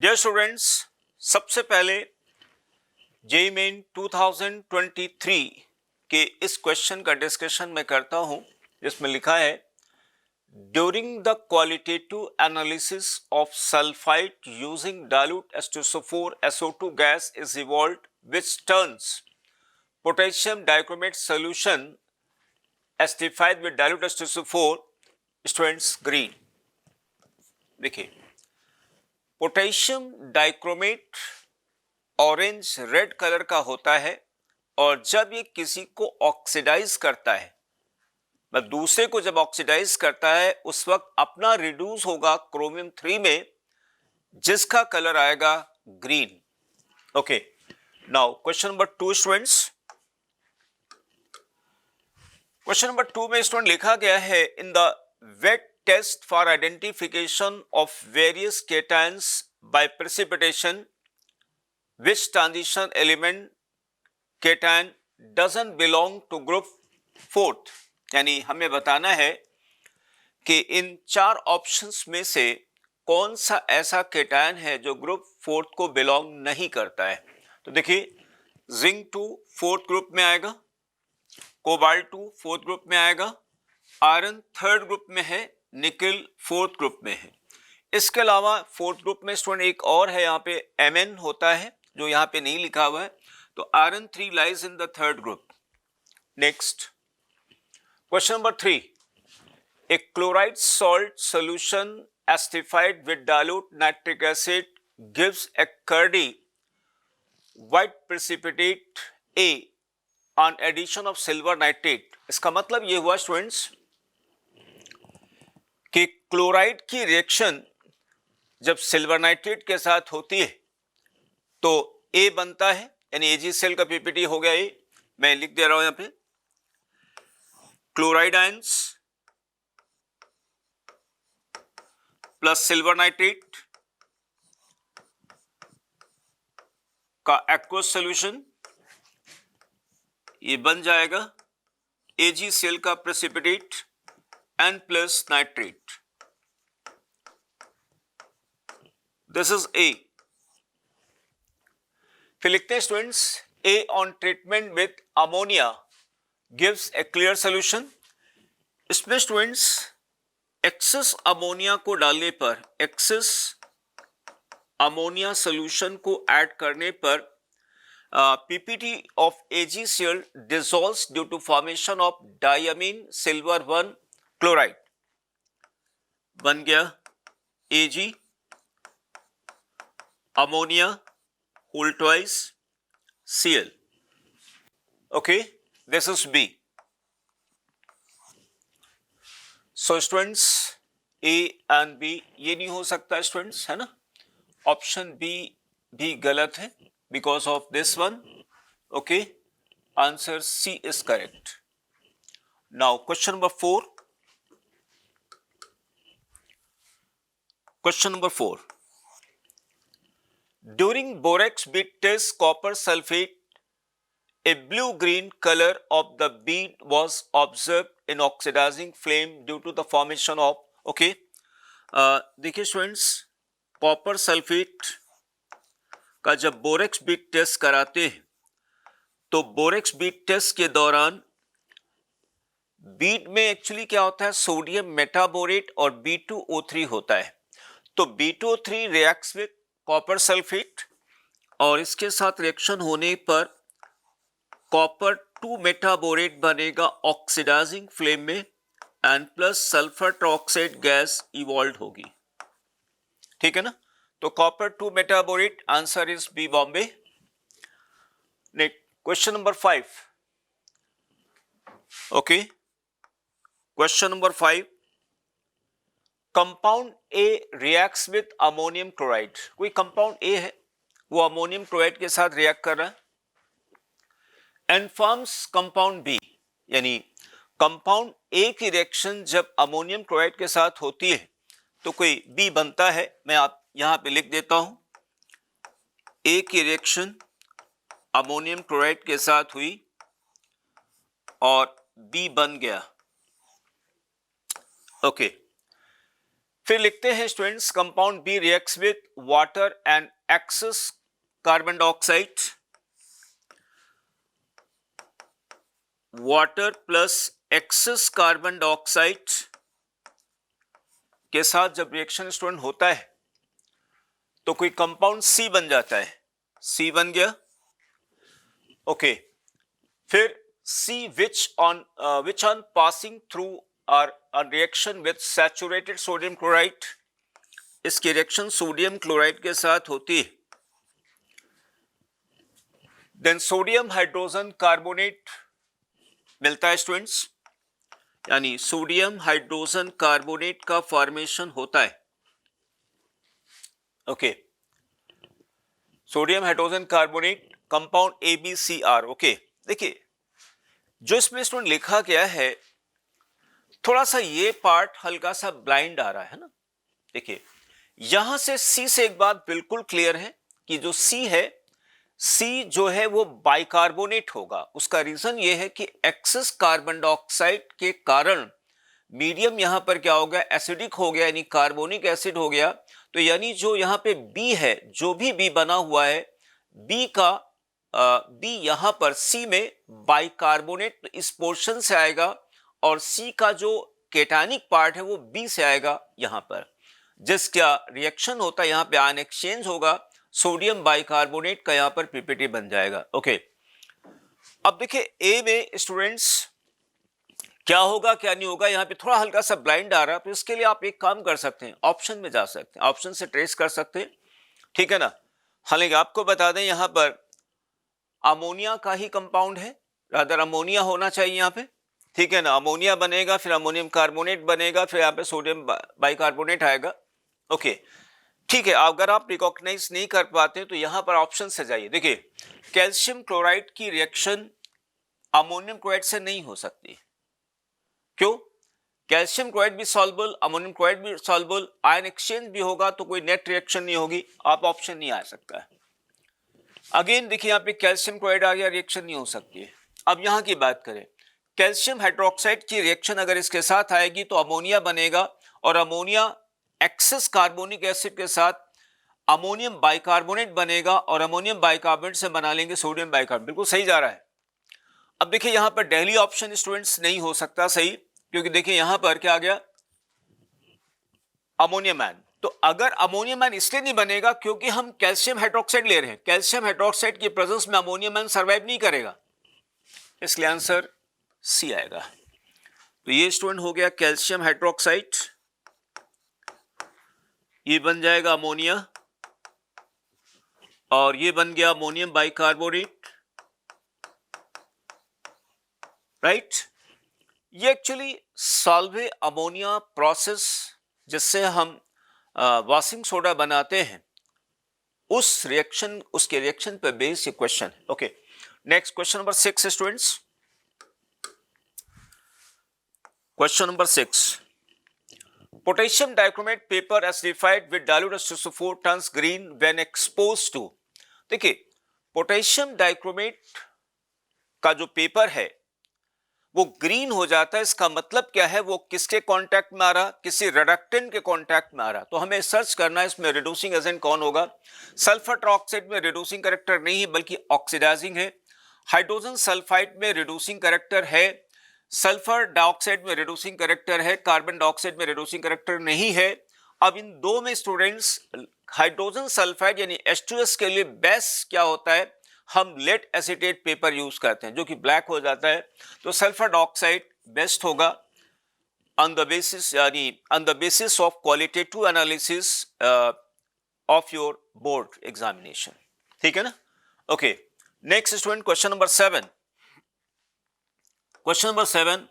Dear students, सबसे पहले JEE main 2023 के इस क्वेश्चन का डिस्कशन मैं करता हूं, जिसमें लिखा है during the qualitative analysis of sulphide using dilute H2SO4 SO2 gas is evolved which turns potassium dichromate solution acidified with dilute H2SO4 students green. देखिए, potassium dichromate orange red colour का होता है और जब ये किसी को ऑक्सीडाइज करता है, मतलब दूसरे को जब ऑक्सीडाइज करता है, उस वक्त अपना रिड्यूस होगा क्रोमियम 3 में, जिसका कलर आएगा green. Okay, now question number 2 students. Question number 2 में स्टूडेंट लिखा गया है in the wet test for identification of various cations by precipitation which transition element cation doesn't belong to group fourth। यानी हमें बताना है कि इन चार ऑप्शंस में से कौन सा ऐसा केटायन है जो ग्रुप फोर्थ को बिलोंग नहीं करता है। तो देखिए, जिंक 2 फोर्थ ग्रुप में आएगा, कोबाल्ट 2 फोर्थ ग्रुप में आएगा, आयरन थर्ड ग्रुप में है, निकल फोर्थ ग्रुप में है। इसके अलावा फोर्थ ग्रुप में स्टूडेंट एक और है, यहाँ पे Mn होता है जो यहां पे नहीं लिखा हुआ है, तो iron 3 lies in the third group. Next question number 3, a chloride salt solution acidified with dilute nitric acid gives a curdy white precipitate A on addition of silver nitrate. इसका मतलब ये हुआ स्टूडेंट्स कि क्लोराइड की reaction जब silver nitrate के साथ होती है तो ए बनता है, यानी AgCl का पीपीटी हो गया ए। मैं लिख दे रहा हूं यहां पे, chloride ions plus silver nitrate का एक्वस सॉल्यूशन, ये बन जाएगा AgCl का precipitate N plus nitrate. This is A. फिर लिखते हैं students, A on treatment with ammonia gives a clear solution. इसमें स्टूडेंट्स एक्सेस अमोनिया को डालने पर, एक्सेस अमोनिया सॉल्यूशन को ऐड करने पर PPT of AgCl dissolves due to formation of diamine silver 1 chloride, बन गया Ag ammonia whole twice Cl। okay, this is B। so students A and B ये नहीं हो सकता स्टूडेंट्स, है ना। ऑप्शन B भी गलत है because of this one। okay, answer C is correct। now question number 4। question number 4, during borax bead test copper sulfate a blue-green color of the bead was observed in oxidizing flame due to the formation of okay। देखिए students, copper sulphate का जब borax beat test कराते हैं तो borax beat test के दौरान बीड में actually क्या होता है, सोडियम मेटाबोरेट और B2O3 होता है। तो B2O3 reacts with copper sulphate और इसके साथ रिएक्शन होने पर कॉपर 2 मेटाबोरेट बनेगा ऑक्सीडाइजिंग फ्लेम में, and plus sulphur trioxide gas evolve होगी। ठीक है ना। तो copper 2 metaborate, answer is B Bombay. Next question number 5। Okay, question number 5, compound A reacts with ammonium chloride. कोई कंपाउंड ए है, वो अमोनियम क्लोराइड के साथ रिएक्ट कर रहा है एंड फॉर्म्स कंपाउंड बी, यानी कंपाउंड ए की रिएक्शन जब अमोनियम क्लोराइड के साथ होती है तो कोई बी बनता है। मैं आप यहां पे लिख देता हूं, ए की रिएक्शन अमोनियम क्लोराइड के साथ हुई और बी बन गया। ओके, फिर लिखते हैं students, compound B reacts with water and excess carbon dioxide, water plus excess carbon dioxide के साथ जब रिएक्शन स्टूडेंट होता है तो कोई कंपाउंड सी बन जाता है, सी बन गया। ओके, फिर C which on passing through are a reaction with saturated sodium chloride, इसकी रिएक्शन सोडियम क्लोराइड के साथ होती है। देन सोडियम हाइड्रोजन कार्बोनेट मिलता है स्टूडेंट्स, यानी सोडियम हाइड्रोजन कार्बोनेट का फॉर्मेशन होता है। Okay, sodium hydrogen carbonate compound AbCr। Okay, देखिए जो इसमें स्टूडेंट लिखा गया है, थोड़ा सा ये पार्ट हल्का सा ब्लाइंड आ रहा है ना। देखिए यहां से सी से एक बात बिल्कुल क्लियर है कि जो सी है, सी जो है वो बाइकार्बोनेट होगा। उसका रीजन ये है कि एक्सेस कार्बन डाइऑक्साइड के कारण मीडियम यहां पर क्या हो गया, एसिडिक हो गया, यानी कार्बोनिक एसिड हो गया। तो यानी जो यहां पे बी है, जो भी बी बना हुआ है, बी का बी यहां पर सी में बाइकार्बोनेट इस पोर्शन से आएगा, और सी का जो केटानिक पार्ट है वो बी से आएगा यहां पर। जिसका रिएक्शन होता है यहां पे आयन एक्सचेंज होगा, सोडियम बाइकार्बोनेट का यहां पर पीपीटी बन जाएगा। ओके, अब देखिए ए में स्टूडेंट्स क्या होगा क्या नहीं होगा, यहां पे थोड़ा हल्का सा ब्लाइंड आ रहा है। तो इसके लिए आप एक काम कर सकते हैं, ऑप्शन में जा सकते हैं, ऑप्शन से ट्रेस कर सकते हैं, ठीक है ना। हालांकि आपको बता दें यहां पर अमोनिया का ही कंपाउंड है, रादर अमोनिया होना चाहिए यहां पे, ठीक है ना। अमोनिया बनेगा, फिर अमोनियम कार्बोनेट बनेगा, फिर यहां पे सोडियम बाइकार्बोनेट आएगा। ओके, ठीक है। अगर आप रिकॉग्नाइज नहीं कर पाते तो यहां पर ऑप्शन से जाइए। देखिए कैल्शियम क्लोराइड की रिएक्शन अमोनियम क्लोराइड से नहीं हो सकती। क्यों? कैल्शियम क्लोराइड भी सॉल्युबल, अमोनियम क्लोराइड भी सॉल्युबल, आयन एक्सचेंज भी होगा तो कोई नेट रिएक्शन नहीं होगी, आप ऑप्शन नहीं आ सकता है। अगेन देखिए यहां पे कैल्शियम क्लोराइड आ गया, रिएक्शन नहीं हो सकती है। अब यहां की बात करें, कैल्शियम हाइड्रोक्साइड की रिएक्शन अगर इसके साथ आएगी तो अमोनिया बनेगा, और अमोनिया एक्सेस कार्बोनिक एसिड के साथ अमोनियम बाइकार्बोनेट बनेगा, और अमोनियम बाइकार्बोनेट से बना लेंगे सोडियम बाइकार्बोनेट। बिल्कुल सही जा रहा है। अब देखिए यहां पर डेली ऑप्शन स्टूडेंट्स नहीं हो सकता सही, क्योंकि देखिए यहां पर क्या आ गया, अमोनियम आयन। तो अगर अमोनियम आयन इसलिए नहीं बनेगा क्योंकि हम कैल्शियम हाइड्रोक्साइड ले रहे हैं, कैल्शियम हाइड्रोक्साइड की प्रेजेंस में अमोनियम आयन सर्वाइव नहीं करेगा, इसलिए आंसर सी आएगा। तो ये स्टूडेंट हो गया कैल्शियम हाइड्रोक्साइड, ये बन जाएगा अमोनिया, और ये बन गया अमोनियम बाइकार्बोनेट, राइट। ये एक्चुअली सॉल्वे अमोनिया प्रोसेस जिससे हम वॉशिंग सोडा बनाते हैं, उस रिएक्शन, उसके रिएक्शन पे बेस्ड ये क्वेश्चन है। Okay, next question number 6 students, question number 6, potassium dichromate paper acidified with dilute H2SO4 turns green when exposed to. देखिए पोटेशियम डाइक्रोमेट का जो पेपर है वो ग्रीन हो जाता है। इसका मतलब क्या है, वो किसके कांटेक्ट में आ रहा, किसी रिडक्टेंट के कांटेक्ट में आ रहा। तो हमें सर्च करना है इसमें रिड्यूसिंग एजेंट कौन होगा। सल्फर ट्राइऑक्साइड में रिड्यूसिंग कैरेक्टर नहीं है बल्कि ऑक्सीडाइजिंग है। हाइड्रोजन सल्फाइड में रिड्यूसिंग कैरेक्टर है, सल्फर डाइऑक्साइड में रिड्यूसिंग कैरेक्टर है, कार्बन डाइऑक्साइड में रिड्यूसिंग कैरेक्टर नहीं है। अब इन दो में स्टूडेंट्स हाइड्रोजन सल्फाइड यानी H2S के लिए बेस्ट क्या होता है, हम लेड एसीटेट पेपर यूज करते हैं जो कि ब्लैक हो जाता है। तो सल्फर डाइऑक्साइड बेस्ट होगा ऑन द बेसिस, यानी on the basis of qualitative analysis of your board examination, ठीक है ना। Okay, next student question number 7, question number 7,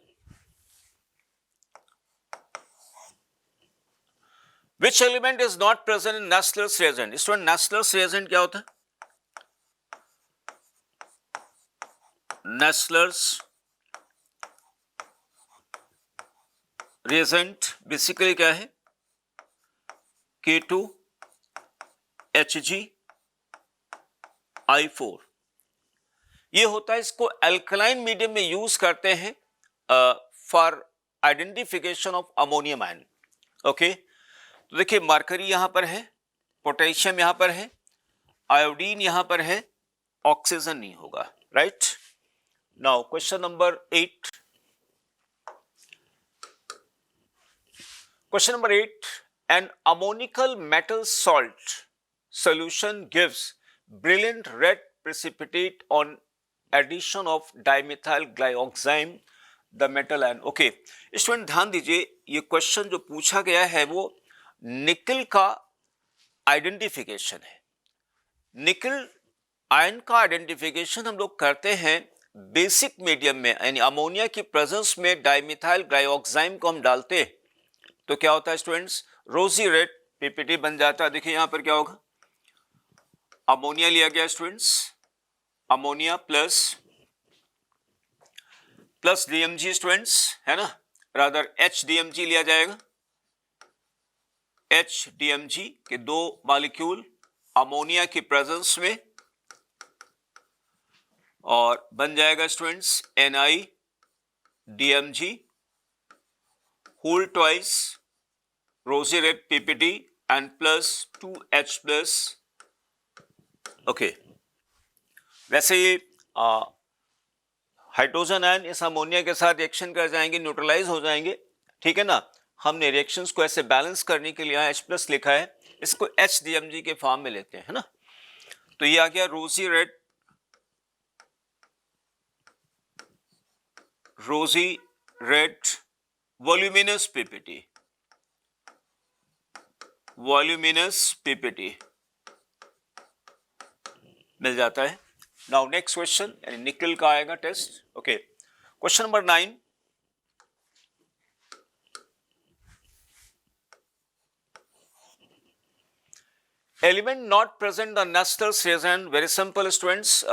which element is not present in Nastler's reagent। Student Nastler's reagent क्या होता है, Nastler's reagent basically क्या है, K2HgI4 ये होता है। इसको एल्कलाइन मीडियम में यूज करते हैं for identification of ammonium ion. Okay, तो देखिए मरकरी यहां पर है, पोटेशियम यहां पर है, आयोडीन यहां पर है, ऑक्सीजन नहीं होगा, right. Now question number 8। Question number 8, an ammoniacal metal salt solution gives brilliant red precipitate on addition of dimethyl glyoxime the metal ion। Okay student ध्यान दीजिए, ये क्वेश्चन जो पूछा गया है वो निकल का आइडेंटिफिकेशन है। निकल आयन का आइडेंटिफिकेशन हम लोग करते हैं बेसिक मीडियम में, यानी अमोनिया की प्रेजेंस में डाइमिथाइल ग्लाइऑक्साइम को हम डालते हैं तो क्या होता है स्टूडेंट्स, रोजी रेड पीपीटी बन जाता है। देखिए यहां पर क्या होगा, अमोनिया लिया गया students, ammonia plus DMG students, है ना, रादर एच डीएमजी लिया जाएगा, एच डीएमजी के दो मॉलिक्यूल अमोनिया की प्रेजेंस में, और बन जाएगा students NI DMG whole twice rosy red PPT and plus 2H plus. Okay, वैसे ये हाइड्रोजन आयन इस अमोनिया के साथ रिएक्शन कर जाएंगे, न्यूट्रलाइज हो जाएंगे, ठीक है ना। हमने रिएक्शंस को ऐसे बैलेंस करने के लिए H प्लस लिखा है, इसको HDMG के फॉर्म में लेते हैं, है ना। तो ये आ गया रोजी रेड वॉल्यूमिनस पीपीटी मिल जाता है। नाउ नेक्स्ट क्वेश्चन, यानी निकल का आएगा test. Okay, question number 9, element not present the Nessler's reagent, very simple students,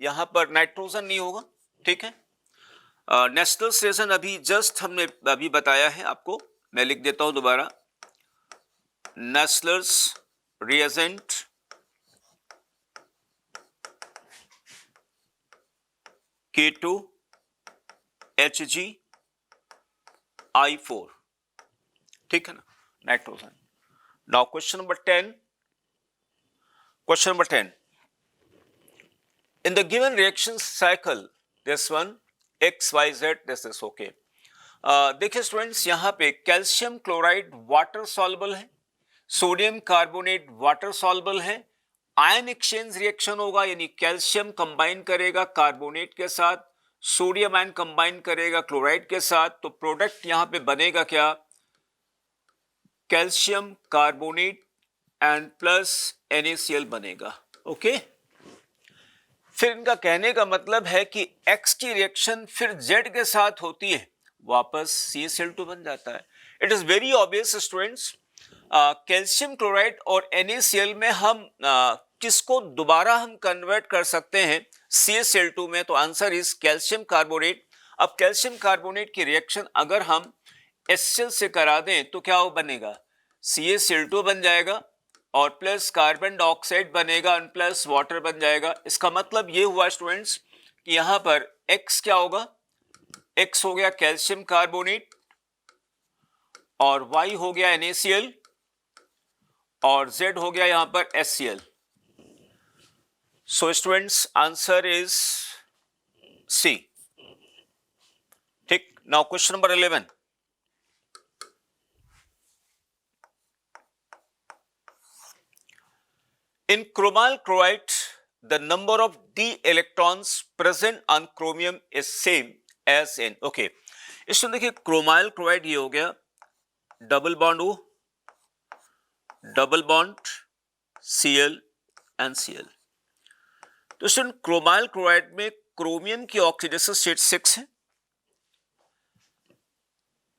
यहां पर नाइट्रोजन नहीं होगा, ठीक है। नेस्टर्स रिएजेंट अभी जस्ट हमने अभी बताया है आपको, मैं लिख देता हूं दोबारा, नेस्लर्स रिएजेंट K2HgI4, ठीक है ना, nitrogen. Now question number 10, in the given reaction cycle this one XYZ this is okay। देखिए स्टूडेंट्स, यहां पे कैल्शियम क्लोराइड वाटर सॉल्युबल है, सोडियम कार्बोनेट वाटर सॉल्युबल है, आयन एक्सचेंज रिएक्शन होगा, यानी कैल्शियम कंबाइन करेगा कार्बोनेट के साथ, सोडियम आयन कंबाइन करेगा क्लोराइड के साथ, तो प्रोडक्ट यहां पे बनेगा क्या, calcium carbonate and plus NaCl बनेगा। ओके, फिर इनका कहने का मतलब है कि X की रिएक्शन फिर Z के साथ होती है, वापस CaCl2 बन जाता है। It is very obvious students, calcium chloride और NaCl में हम किसको दोबारा हम कन्वर्ट कर सकते हैं CaCl2 में, तो आंसर इज कैल्शियम कार्बोनेट। अब कैल्शियम कार्बोनेट की रिएक्शन अगर हम HCl से करा दें तो क्या बनेगा, CaCl2 बन जाएगा और प्लस कार्बन डाइऑक्साइड बनेगा और प्लस वाटर बन जाएगा। इसका मतलब ये हुआ स्टूडेंट्स कि यहां पर X क्या होगा, X हो गया कैल्शियम कार्बोनेट और Y हो गया NaCl और Z हो गया यहां पर HCl। So students answer is C, ठीक। Now question number 11, in chromal chloride the number of d electrons present on chromium is same as in, okay। इसमें देखिए क्रोमाइल क्लोराइड ये हो गया, double bond O, double bond Cl and Cl। तो इसमें chromyl chloride में chromium की oxidation state 6 है,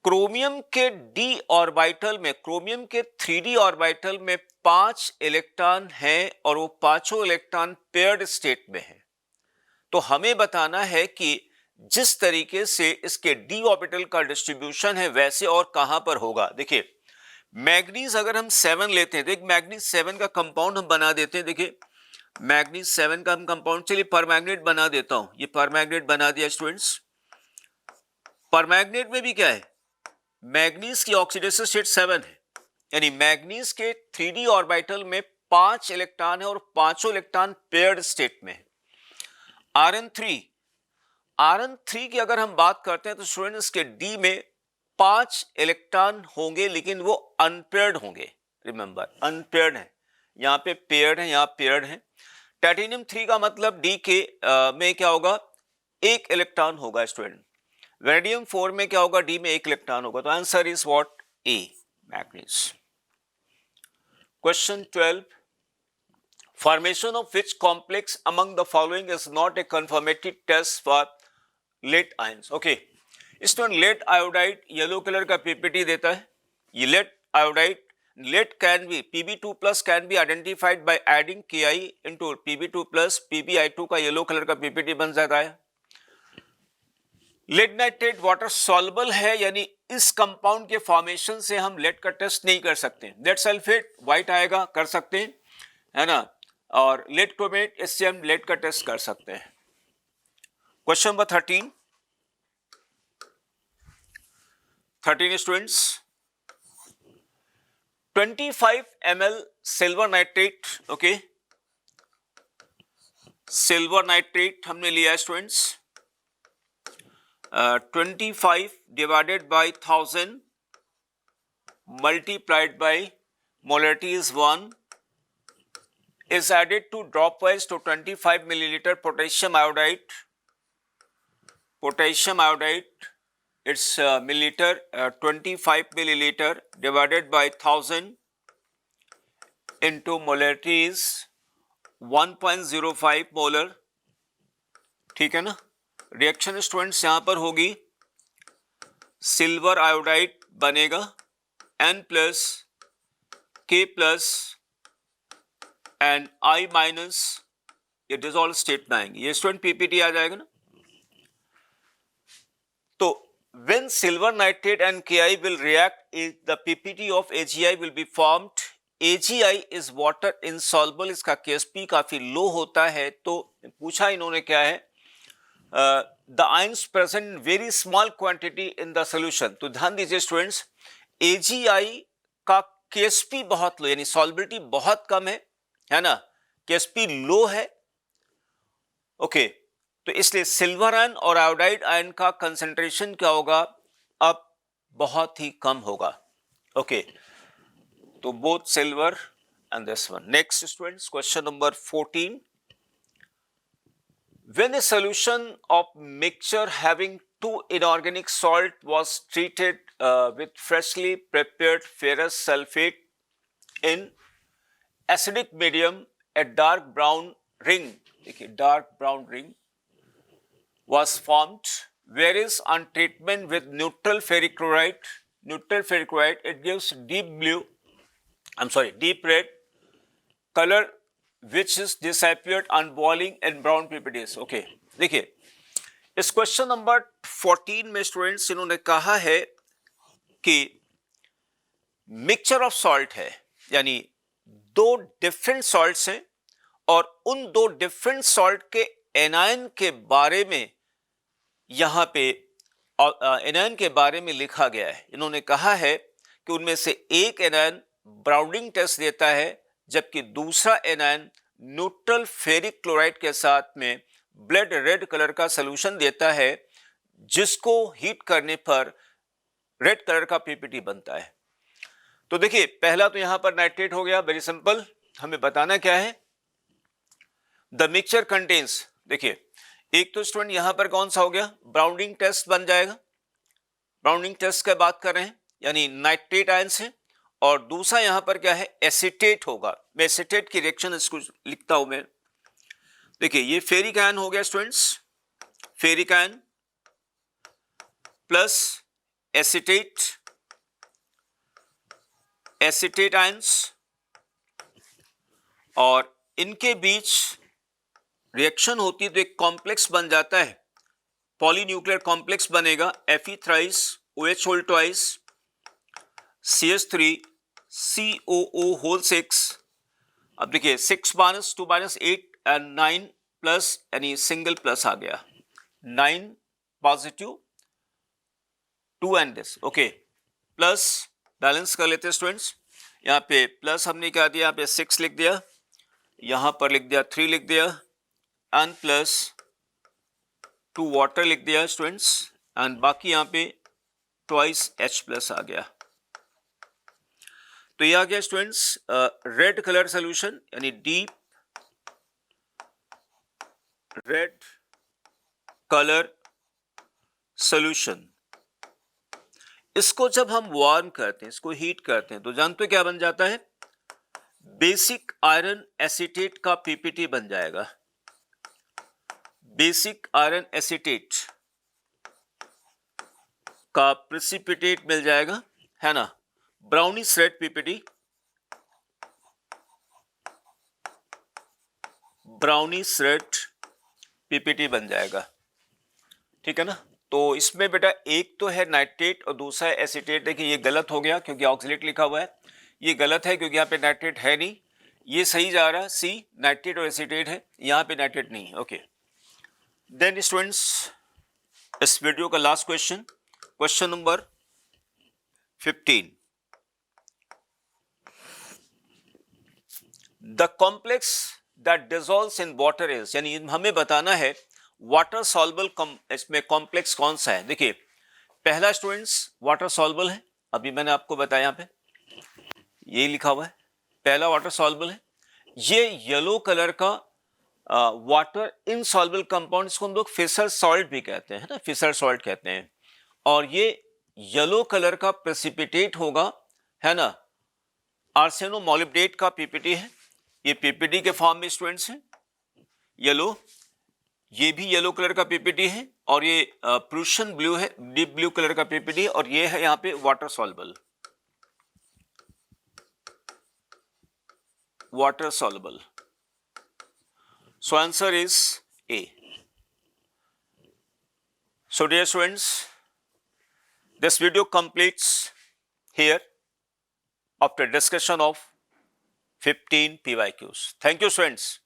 क्रोमियम के d ऑर्बिटल में, क्रोमियम के 3d ऑर्बिटल में 5 इलेक्ट्रॉन हैं और वो पांचों इलेक्ट्रॉन पेयर्ड स्टेट में है। तो हमें बताना है कि जिस तरीके से इसके d ऑर्बिटल का डिस्ट्रीब्यूशन है वैसे और कहां पर होगा। देखिए मैग्नीज अगर हम 7 लेते हैं तो एक मैग्नीज 7 का कंपाउंड हम बना देते हैं। देखिए मैग्नीज 7 का हम कंपाउंड, चलिए परमैग्नेट बना देता हूं, ये परमैग्नेट बना दिया स्टूडेंट्स। परमैग्नेट में भी क्या है, मैग्नीज की ऑक्सीडेशन स्टेट 7 है, यानी मैग्नीज के 3d ऑर्बिटल में 5 इलेक्ट्रॉन है और पांचों इलेक्ट्रॉन पेयर्ड स्टेट में है। आयरन 3 की अगर हम बात करते हैं तो स्टूडेंट्स के डी में 5 इलेक्ट्रॉन होंगे लेकिन वो अनपेयर्ड होंगे। रिमेंबर अनपेयर्ड है, यहाँ पे पेयर्ड है, यहाँ पेयर्ड है। टाइटेनियम 3 का मतलब डी के में क्या होगा, एक इलेक्ट्रॉन होगा स्टूडेंट। वेनेडियम 4 में क्या होगा, डी में एक इलेक्ट्रॉन होगा। तो answer is what, A, manganese. Question 12, formation of which complex among the following is not a confirmatory test for lead ions? Okay, student lead iodide yellow colour का PPT देता है। ये lead iodide, lead can be Pb2 plus can be identified by adding Ki into Pb2 plus Pbi2 का yellow colour का PPT बन जाता है। Lead nitrate water soluble है, यानी इस कंपाउंड के फॉर्मेशन से हम लेड का टेस्ट नहीं कर सकते। लेड सल्फेट व्हाइट आएगा, कर सकते हैं, है ना, और लेड क्रोमेट, इससे हम लेड का टेस्ट कर सकते हैं। Question number 13 students, 25 ml silver nitrate, okay, silver nitrate हमने लिया है students, 25 divided by 1000 multiplied by molarity is 1 is added to dropwise to 25 milliliter potassium iodide. Potassium iodide, its milliliter, 25 milliliter divided by 1000 into molarity is 1.05 molar, ठीक है ना। Reaction students यहां पर होगी, silver iodide बनेगा N plus K plus and I minus, ये dissolve state में आएंगे। ये स्टूडेंट पीपीटी आ जाएगा ना। तो when silver nitrate and Ki will react, the PPT of AgI will be formed. AgI is water insoluble, इसका KSP काफी लो होता है। तो पूछा इन्होंने क्या है, the ions present very small quantity in the solution। तो ध्यान दीजिए स्टूडेंट्स, AgI का KSP बहुत लो, यानी सॉल्युबिलिटी बहुत कम है ना, KSP लो है, ओके। तो इसलिए सिल्वर आयन और आयोडाइड आयन का कंसेंट्रेशन क्या होगा, अब बहुत ही कम होगा, ओके। तो both silver and this one. Next students, question number 14, when a solution of mixture having 2 inorganic salt was treated with freshly prepared ferrous sulfate in acidic medium, a dark brown ring, देखिए dark brown ring was formed, whereas on treatment with neutral ferric chloride, it gives deep red color which is disappeared on boiling in brown PPTs, okay। देखिए इस question number 14 में students इन्होंने कहा है कि mixture of salt है, यानी 2 different salts हैं और उन 2 डिफरेंट सॉल्ट के एनायन के बारे में यहां पे एनायन के बारे में लिखा गया है। इन्होंने कहा है कि उनमें से एक एनायन ब्राउनिंग टेस्ट देता है, जबकि दूसरा एनायन न्यूट्रल फेरिक क्लोराइड के साथ में ब्लड रेड कलर का सॉल्यूशन देता है, जिसको हीट करने पर रेड कलर का पीपीटी बनता है। तो देखिए पहला तो यहां पर नाइट्रेट हो गया, वेरी सिंपल। हमें बताना क्या है, द मिक्सचर कंटेन्स, देखिए एक तो स्टूडेंट यहां पर कौन सा हो गया, ब्राउनिंग टेस्ट बन जाएगा। ब्राउनिंग टेस्ट की बात कर रहे हैं, यानी नाइट्रेट आयंस है, और दूसरा यहां पर क्या है, एसीटेट होगा। मैं एसीटेट की रिएक्शन इसको लिखता हूं मैं। देखिए ये फेरिक आयन हो गया students, ferric ion plus acetate ions, और इनके बीच रिएक्शन होती है तो एक कॉम्प्लेक्स बन जाता है, पॉलीन्यूक्लियर कॉम्प्लेक्स बनेगा, Fe thrice OH whole twice CH3 COO whole 6। अब देखिए 6 माइनस 2 माइनस 8 एंड 9 प्लस, यानी सिंगल प्लस आ गया, 9 positive 2 and this, okay, plus balance कर लेते हैं स्टूडेंट्स। यहाँ पे प्लस हमने क्या दिया, यहाँ पे 6 लिख दिया, यहाँ पर लिख दिया 3 लिख दिया, एंड प्लस 2 वाटर लिख दिया स्टूडेंट्स, एंड बाकी यहाँ पे ट्वाइस H प्लस आ गया। तो ये आ गया स्टूडेंट्स रेड कलर सोल्यूशन, यानी डीप रेड कलर सोल्यूशन। इसको जब हम वार्म करते हैं, इसको हीट करते हैं, तो जानते हो क्या बन जाता है, बेसिक आयरन एसीटेट का पीपीटी बन जाएगा। बेसिक आयरन एसीटेट का प्रेसिपिटेट मिल जाएगा, है ना, brownish red PPT, brownish red PPT बन जाएगा, ठीक है ना। तो इसमें बेटा एक तो है नाइट्रेट और दूसरा है एसीटेट। देखिए ये गलत हो गया क्योंकि ऑक्सलेट लिखा हुआ है, ये गलत है क्योंकि यहाँ पे नाइट्रेट है नहीं, ये सही जा रहा है, सी नाइट्रेट और एसीटेट है, यहाँ पे नाइट्रेट नहीं है। ओके, देन स्टूडेंट्स इस वीडियो का last question, question number 15। The complex that dissolves in water is, यानी हमें बताना है वाटर सॉल्युबल इसमें कॉम्प्लेक्स कौन सा है। देखिए पहला स्टूडेंट्स वाटर सॉल्युबल है, अभी मैंने आपको बताया, यहाँ पे ये लिखा हुआ है, पहला वाटर सॉल्युबल है। ये येलो कलर का वाटर इनसॉल्युबल कंपाउंड, इसको हम लोग फिशर सॉल्ट भी कहते हैं, है ना, फिशर सॉल्ट कहते हैं। और ये येलो कलर का प्रेसिपिटेट होगा, है ना, आर्सेनोमोलिब्डेट का पीपीटी है, ये पीपीटी के फॉर्म में स्टूडेंट्स है येलो, ये भी येलो कलर का पीपीटी है, और ये प्रूशियन ब्लू है, डीप ब्लू कलर का पीपीटी, और ये है यहाँ पे water soluble, water soluble. So answer is A. So dear students, this video completes here after discussion of 15 PYQs. Thank you, students.